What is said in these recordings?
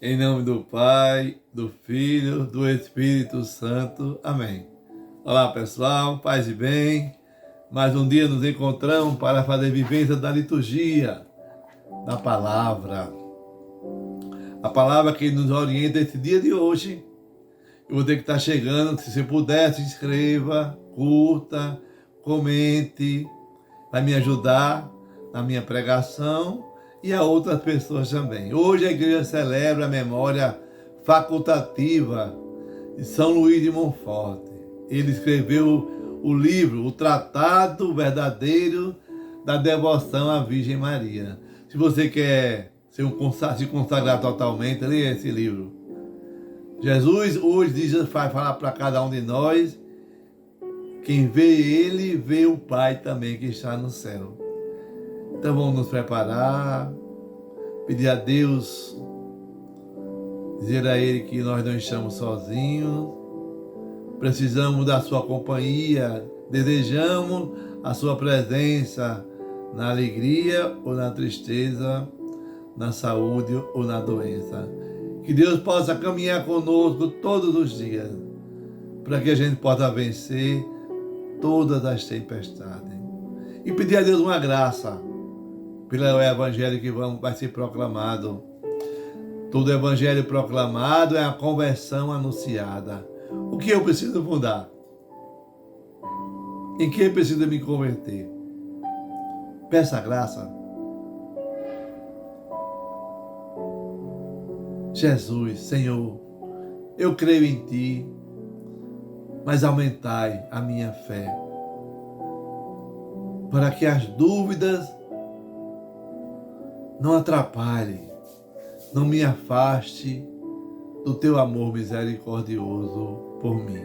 Em nome do Pai, do Filho, do Espírito Santo. Amém. Olá, pessoal, paz e bem. Mais um dia nos encontramos para fazer vivência da liturgia, da palavra. A palavra que nos orienta esse dia de hoje. Eu vou ter que estar chegando, se você puder, se inscreva, curta, comente, vai me ajudar na minha pregação e a outras pessoas também. Hoje a igreja celebra a memória facultativa de São Luís de Montfort. Ele escreveu o livro, o Tratado Verdadeiro da Devoção à Virgem Maria. Se você quer se consagrar totalmente, leia esse livro. Jesus hoje vai falar para cada um de nós: quem vê Ele, vê o Pai também que está no céu. Então vamos nos preparar, pedir a Deus, dizer a Ele que nós não estamos sozinhos, precisamos da sua companhia, desejamos a sua presença na alegria ou na tristeza, na saúde ou na doença. Que Deus possa caminhar conosco todos os dias, para que a gente possa vencer todas as tempestades. E pedir a Deus uma graça pelo evangelho que vai ser proclamado. Todo evangelho proclamado é a conversão anunciada. O que eu preciso mudar? Em que eu preciso me converter? Peça a graça. Jesus, Senhor, eu creio em Ti, mas aumentai a minha fé, para que as dúvidas não atrapalhem, não me afaste do Teu amor misericordioso por mim.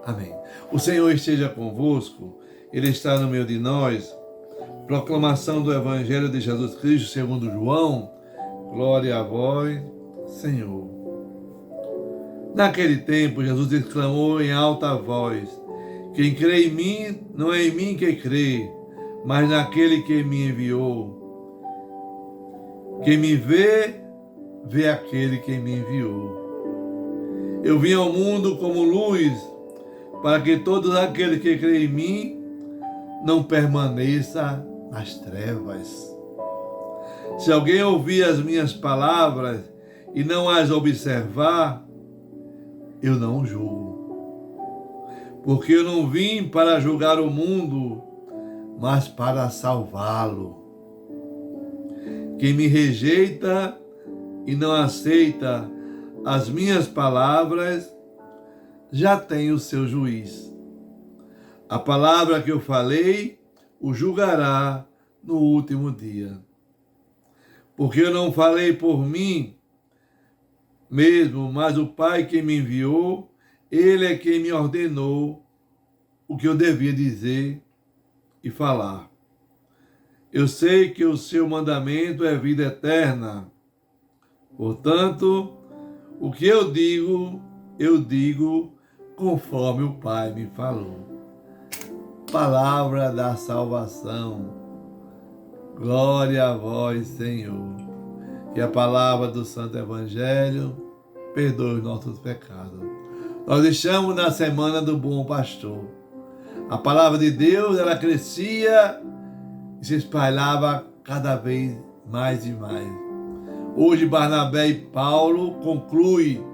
Amém. O Senhor esteja convosco, Ele está no meio de nós. Proclamação do Evangelho de Jesus Cristo segundo João. Glória a vós, Senhor. Naquele tempo, Jesus exclamou em alta voz: quem crê em mim, não é em mim que crê, mas naquele que me enviou. Quem me vê, vê aquele que me enviou. Eu vim ao mundo como luz, para que todos aqueles que creem em mim não permaneça nas trevas. Se alguém ouvir as minhas palavras e não as observar, eu não julgo. Porque eu não vim para julgar o mundo, mas para salvá-lo. Quem me rejeita e não aceita as minhas palavras, já tem o seu juiz. A palavra que eu falei o julgará no último dia. Porque eu não falei por mim mesmo, mas o Pai que me enviou, Ele é quem me ordenou o que eu devia dizer e falar. Eu sei que o seu mandamento é vida eterna. Portanto, o que eu digo conforme o Pai me falou. Palavra da salvação. Glória a vós, Senhor. Que a palavra do Santo Evangelho perdoe os nossos pecados. Nós estamos na semana do Bom Pastor. A palavra de Deus, ela crescia e se espalhava cada vez mais e mais. Hoje, Barnabé e Paulo concluem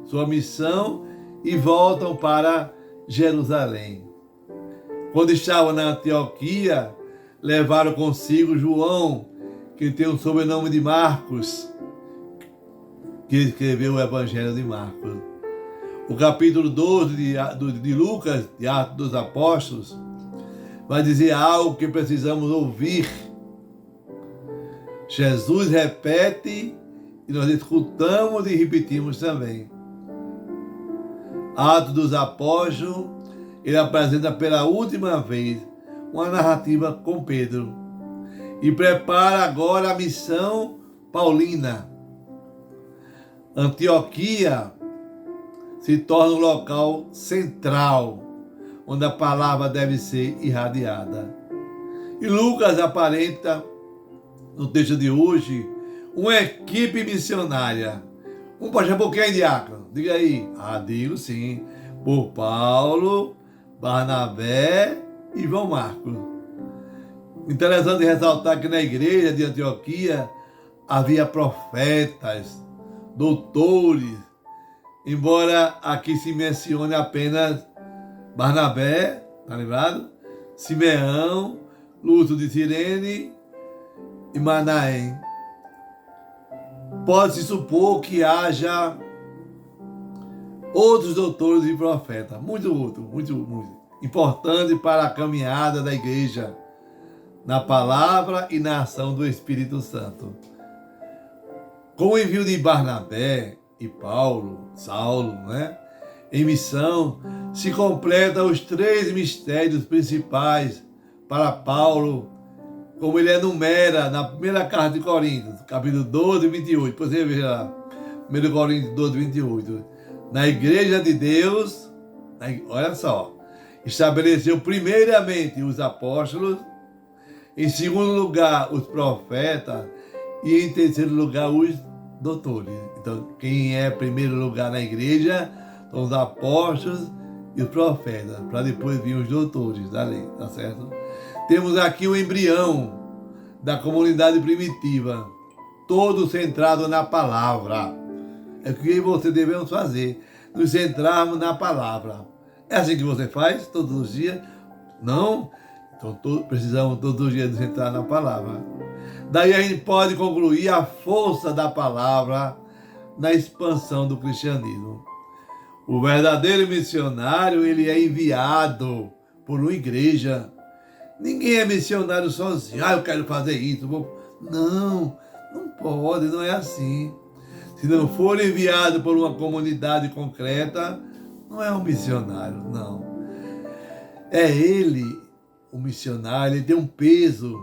sua missão e voltam para Jerusalém. Quando estavam na Antioquia, levaram consigo João, que tem o sobrenome de Marcos, que escreveu o Evangelho de Marcos. O capítulo 12 de Lucas, de Atos dos Apóstolos, vai dizer algo que precisamos ouvir. Jesus repete e nós escutamos e repetimos também. Atos dos Apóstolos, ele apresenta pela última vez uma narrativa com Pedro e prepara agora a missão paulina. Antioquia se torna um local central, onde a palavra deve ser irradiada. E Lucas aparenta, no texto de hoje, uma equipe missionária. Um pode chamar quem, diácono? Diga aí. Digo sim. Por Paulo, Barnabé e João Marcos. Interessante ressaltar que na igreja de Antioquia havia profetas, doutores, embora aqui se mencione apenas Barnabé, tá lembrado? Simeão, Lúcio de Cirene e Manaém. Pode-se supor que haja outros doutores e profetas, muito importante para a caminhada da igreja, na palavra e na ação do Espírito Santo. Com o envio de Barnabé e Saulo, em missão, se completam os 3 mistérios principais para Paulo, como ele enumera na primeira carta de Coríntios, capítulo 12, 28. Depois você veja lá, 1 Coríntios 12, 28. Na igreja de Deus, olha só, estabeleceu primeiramente os apóstolos, em segundo lugar os profetas e em terceiro lugar os doutores. Então, quem é primeiro lugar na igreja são os apóstolos e os profetas, para depois vir os doutores da lei, tá certo? Temos aqui o embrião da comunidade primitiva, todo centrado na palavra. É o que você devemos fazer, nos centrarmos na palavra. É assim que você faz todos os dias? Não? Então precisamos todos os dias nos centrar na palavra. Daí a gente pode concluir a força da palavra na expansão do cristianismo. O verdadeiro missionário, ele é enviado por uma igreja. Ninguém é missionário sozinho. Eu quero fazer isso. Não pode, não é assim. Se não for enviado por uma comunidade concreta, não é um missionário, não. É ele, o missionário, ele tem um peso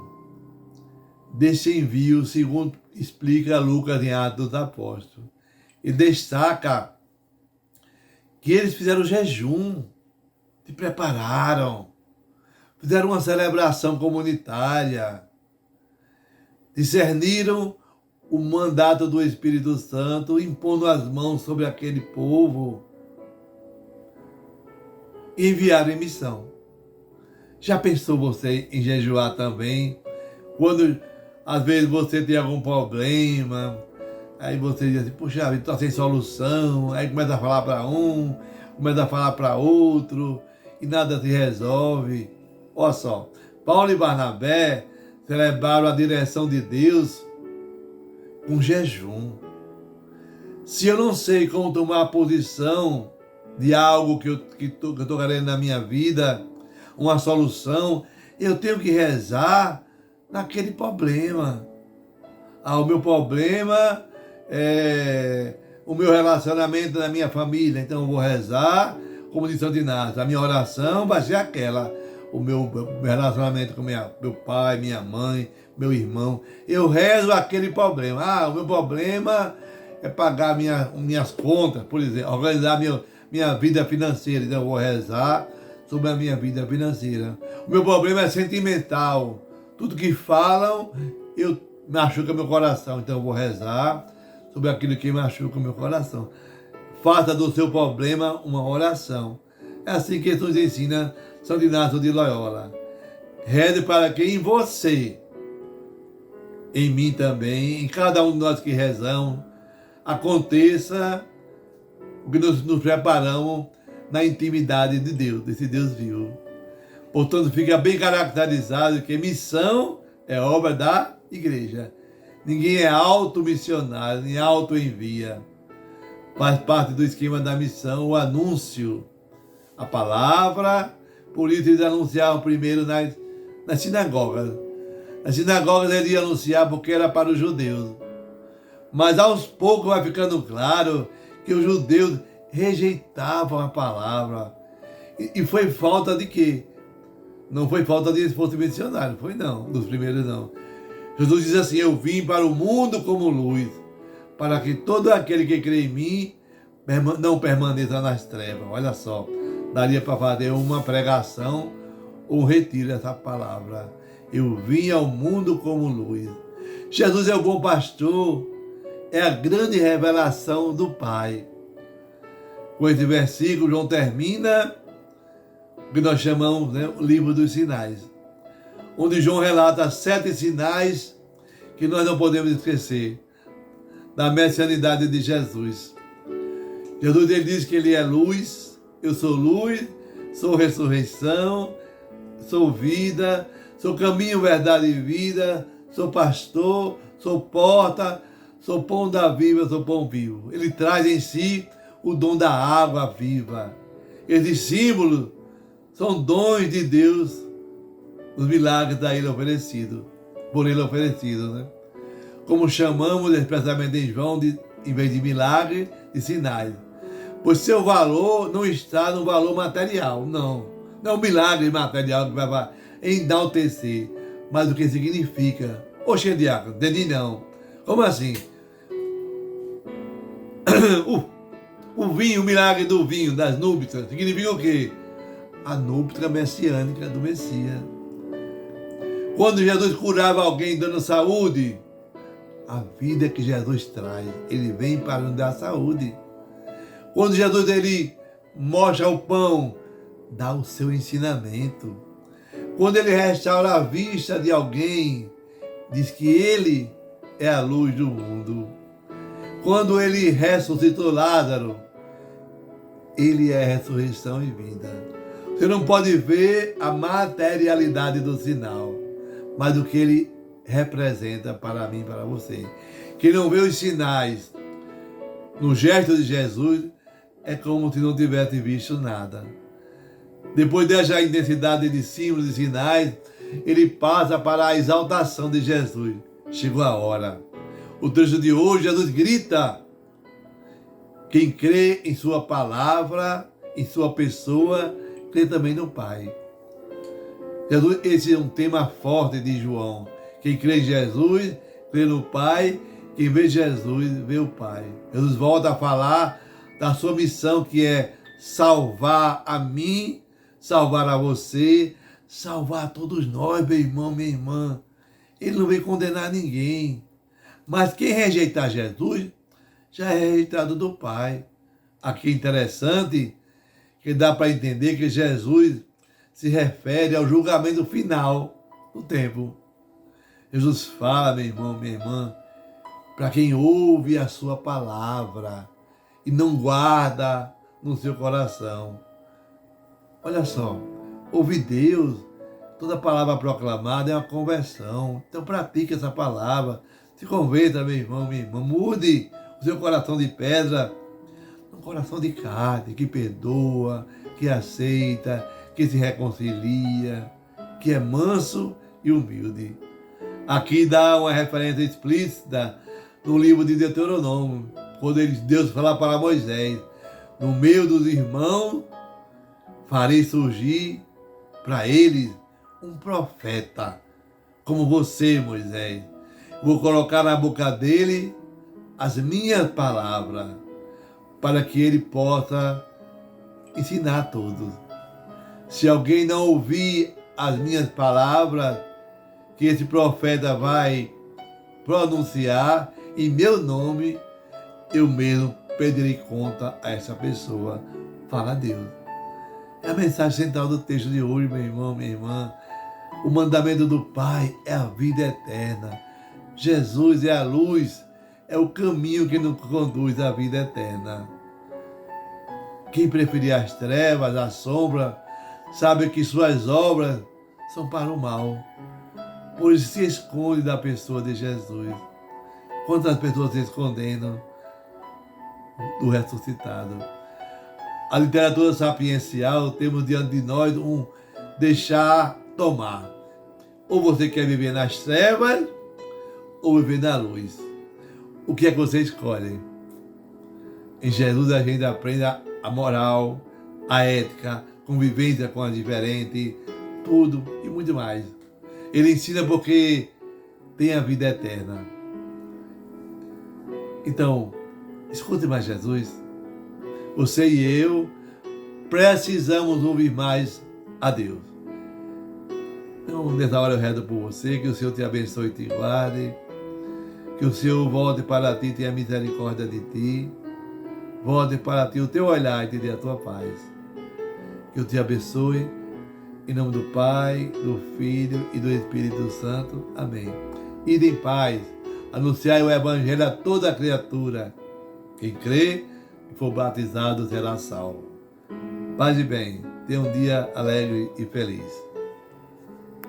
desse envio, segundo explica Lucas em Atos dos Apóstolos. E destaca que eles fizeram jejum, se prepararam, fizeram uma celebração comunitária, discerniram o mandato do Espírito Santo, impondo as mãos sobre aquele povo e enviaram em missão. Já pensou você em jejuar também? Quando às vezes você tem algum problema, aí você diz assim, puxa, estou sem solução, aí começa a falar para um, começa a falar para outro, e nada se resolve. Olha só, Paulo e Barnabé celebraram a direção de Deus com jejum. Se eu não sei como tomar a posição de algo que eu estou querendo na minha vida, uma solução, eu tenho que rezar naquele problema. O meu problema é o meu relacionamento na minha família, então eu vou rezar, como disse Santo Inácio, a minha oração vai ser aquela, o meu relacionamento com meu pai, minha mãe, meu irmão, eu rezo aquele problema. O meu problema é pagar minhas contas, por exemplo, organizar minha vida financeira, então eu vou rezar sobre a minha vida financeira. O meu problema é sentimental, tudo que falam, machuca meu coração, então eu vou rezar sobre aquilo que machuca o meu coração. Faça do seu problema uma oração. É assim que Jesus ensina Santo Inácio de Loyola. Reze para que em você, em mim também, em cada um de nós que rezamos, aconteça o que nos preparamos na intimidade de Deus, desse Deus vivo. Portanto, fica bem caracterizado que missão é obra da igreja. Ninguém é auto-missionário, nem auto-envia. Faz parte do esquema da missão o anúncio, a palavra. Por isso eles anunciavam primeiro nas sinagogas. Nas sinagogas eles iam anunciar porque era para os judeus. Mas aos poucos vai ficando claro que os judeus rejeitavam a palavra. E foi falta de quê? Não foi falta de esforço missionário, foi não, dos primeiros não. Jesus diz assim, eu vim para o mundo como luz, para que todo aquele que crê em mim não permaneça nas trevas. Olha só, daria para fazer uma pregação ou um retiro dessa palavra. Eu vim ao mundo como luz. Jesus é o bom pastor, é a grande revelação do Pai. Com esse versículo, João termina o que nós chamamos, o livro dos sinais, onde João relata 7 sinais que nós não podemos esquecer da messianidade de Jesus. Jesus ele diz que ele é luz, eu sou luz, sou ressurreição, sou vida, sou caminho, verdade e vida, sou pastor, sou porta, sou pão da vida, sou pão vivo. Ele traz em si o dom da água viva. Esses símbolos são dons de Deus, os milagres da ele oferecido, por ele oferecido, né? Como chamamos expressamente em João, em vez de milagre, de sinais. Pois seu valor não está no valor material, não. Não é um milagre material que vai enaltecer, mas o que significa. Oxe, diácono, entendi não. Como assim? O vinho, o milagre do vinho, das núpcias, significa o quê? A núpcia messiânica do Messias. Quando Jesus curava alguém dando saúde, a vida que Jesus traz, ele vem para nos dar saúde. Quando Jesus ele mostra o pão, dá o seu ensinamento. Quando ele restaura a vista de alguém, diz que ele é a luz do mundo. Quando ele ressuscitou Lázaro, ele é a ressurreição e vida. Você não pode ver a materialidade do sinal, mas o que ele representa para mim e para você. Quem não vê os sinais no gesto de Jesus é como se não tivesse visto nada. Depois dessa intensidade de símbolos e sinais, ele passa para a exaltação de Jesus. Chegou a hora. O texto de hoje, Jesus grita: quem crê em sua palavra, em sua pessoa, crê também no Pai. Jesus, esse é um tema forte de João. Quem crê em Jesus, crê no Pai. Quem vê Jesus, vê o Pai. Jesus volta a falar da sua missão, que é salvar a mim, salvar a você, salvar a todos nós, meu irmão, minha irmã. Ele não vem condenar ninguém. Mas quem rejeitar Jesus, já é rejeitado do Pai. Aqui é interessante que dá para entender que Jesus se refere ao julgamento final do tempo. Jesus fala, meu irmão, minha irmã, para quem ouve a sua palavra e não guarda no seu coração. Olha só, ouvir Deus, toda palavra proclamada é uma conversão. Então pratique essa palavra, se converta, meu irmão, minha irmã, mude o seu coração de pedra num coração de carne, que perdoa, que aceita, que se reconcilia, que é manso e humilde. Aqui dá uma referência explícita no livro de Deuteronômio, quando Deus fala para Moisés: no meio dos irmãos farei surgir para eles um profeta, como você, Moisés. Vou colocar na boca dele as minhas palavras, para que ele possa ensinar a todos. Se alguém não ouvir as minhas palavras, que esse profeta vai pronunciar em meu nome, eu mesmo pedirei conta a essa pessoa. Fala a Deus. É a mensagem central do texto de hoje, meu irmão, minha irmã. O mandamento do Pai é a vida eterna. Jesus é a luz, é o caminho que nos conduz à vida eterna. Quem preferir as trevas, a sombra, sabe que suas obras são para o mal, pois se esconde da pessoa de Jesus. Quantas pessoas se escondendo do ressuscitado? A literatura sapiencial, temos diante de nós um deixar tomar. Ou você quer viver nas trevas, ou viver na luz. O que é que você escolhe? Em Jesus a gente aprende a moral, a ética, convivência com a diferente, tudo e muito mais. Ele ensina porque tem a vida eterna. Então, escute mais Jesus. Você e eu precisamos ouvir mais a Deus. Então, nessa hora eu rezo por você, que o Senhor te abençoe e te guarde. Que o Senhor volte para ti e tenha misericórdia de ti. Volte para ti o teu olhar e te dê a tua paz. Que eu te abençoe. Em nome do Pai, do Filho e do Espírito Santo. Amém. Ide em paz. Anunciai o Evangelho a toda criatura. Quem crê e for batizado será salvo. Paz e bem. Tenha um dia alegre e feliz.